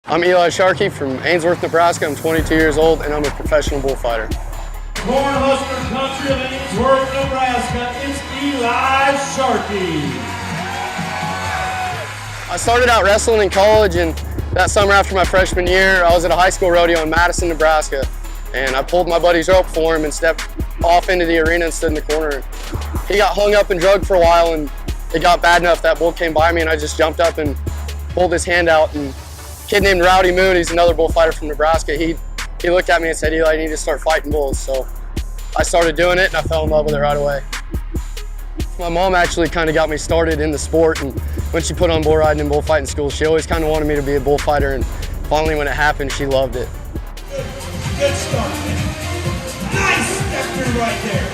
I'm Ely Sharkey from Ainsworth, Nebraska. I'm 22 years old and I'm a professional bullfighter. Cornhusker Country of Ainsworth, Nebraska, it's Ely Sharkey. I started out wrestling in college, and that summer after my freshman year, I was at a high school rodeo in Madison, Nebraska. And I pulled my buddy's rope for him and stepped off into the arena and stood in the corner. He got hung up and drugged for a while, and it got bad enough that bull came by me, and I just jumped up and pulled his hand out. And a kid named Rowdy Moon, he's another bullfighter from Nebraska, he looked at me and said, "Eli, you need to start fighting bulls." So I started doing it, and I fell in love with it right away. My mom actually kind of got me started in the sport, and when she put on bull riding and bullfighting school, she always kind of wanted me to be a bullfighter, and finally when it happened, she loved it. Good start. Nice step through right there.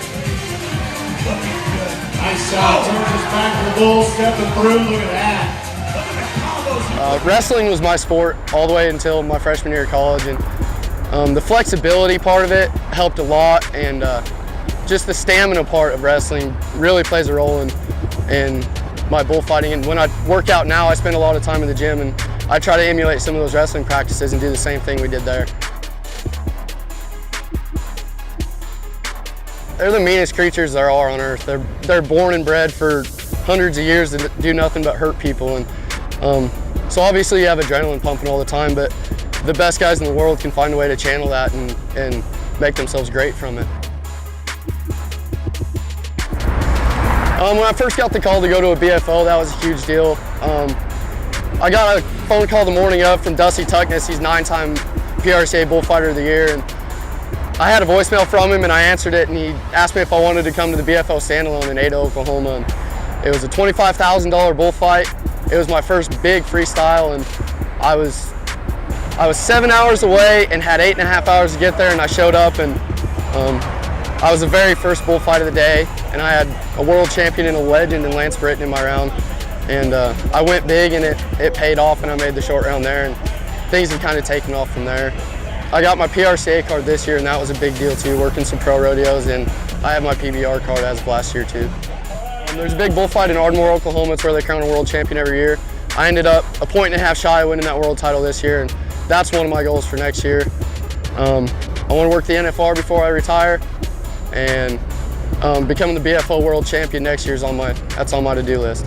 Looking good. Nice shot. Turns his back to the bull, stepping through. Look at that. Look at the combos. Wrestling was my sport all the way until my freshman year of college, and the flexibility part of it helped a lot, and just the stamina part of wrestling really plays a role in my bullfighting. And when I work out now, I spend a lot of time in the gym, and I try to emulate some of those wrestling practices and do the same thing we did there. They're the meanest creatures there are on earth. They're born and bred for hundreds of years to do nothing but hurt people. And so obviously you have adrenaline pumping all the time, but the best guys in the world can find a way to channel that and make themselves great from it. When I first got the call to go to a BFO, that was a huge deal. I got a phone call the morning of from Dusty Tuckness. He's 9-time PRCA Bullfighter of the Year. And I had a voicemail from him, and I answered it, and he asked me if I wanted to come to the BFO standalone in Ada, Oklahoma. And it was a $25,000 bullfight. It was my first big freestyle, and I was 7 hours away and had 8.5 hours to get there, and I showed up, and I was the very first bullfight of the day, and I had a world champion and a legend in Lance Britton in my round. And I went big, and it paid off, and I made the short round there, and things have kind of taken off from there. I got my PRCA card this year, and that was a big deal too, working some pro rodeos, and I have my PBR card as of last year too. There's a big bullfight in Ardmore, Oklahoma. It's where they crown a world champion every year. I ended up a 1.5 shy of winning that world title this year, and that's one of my goals for next year. I want to work the NFR before I retire, and becoming the BFO world champion next year is that's on my to-do list.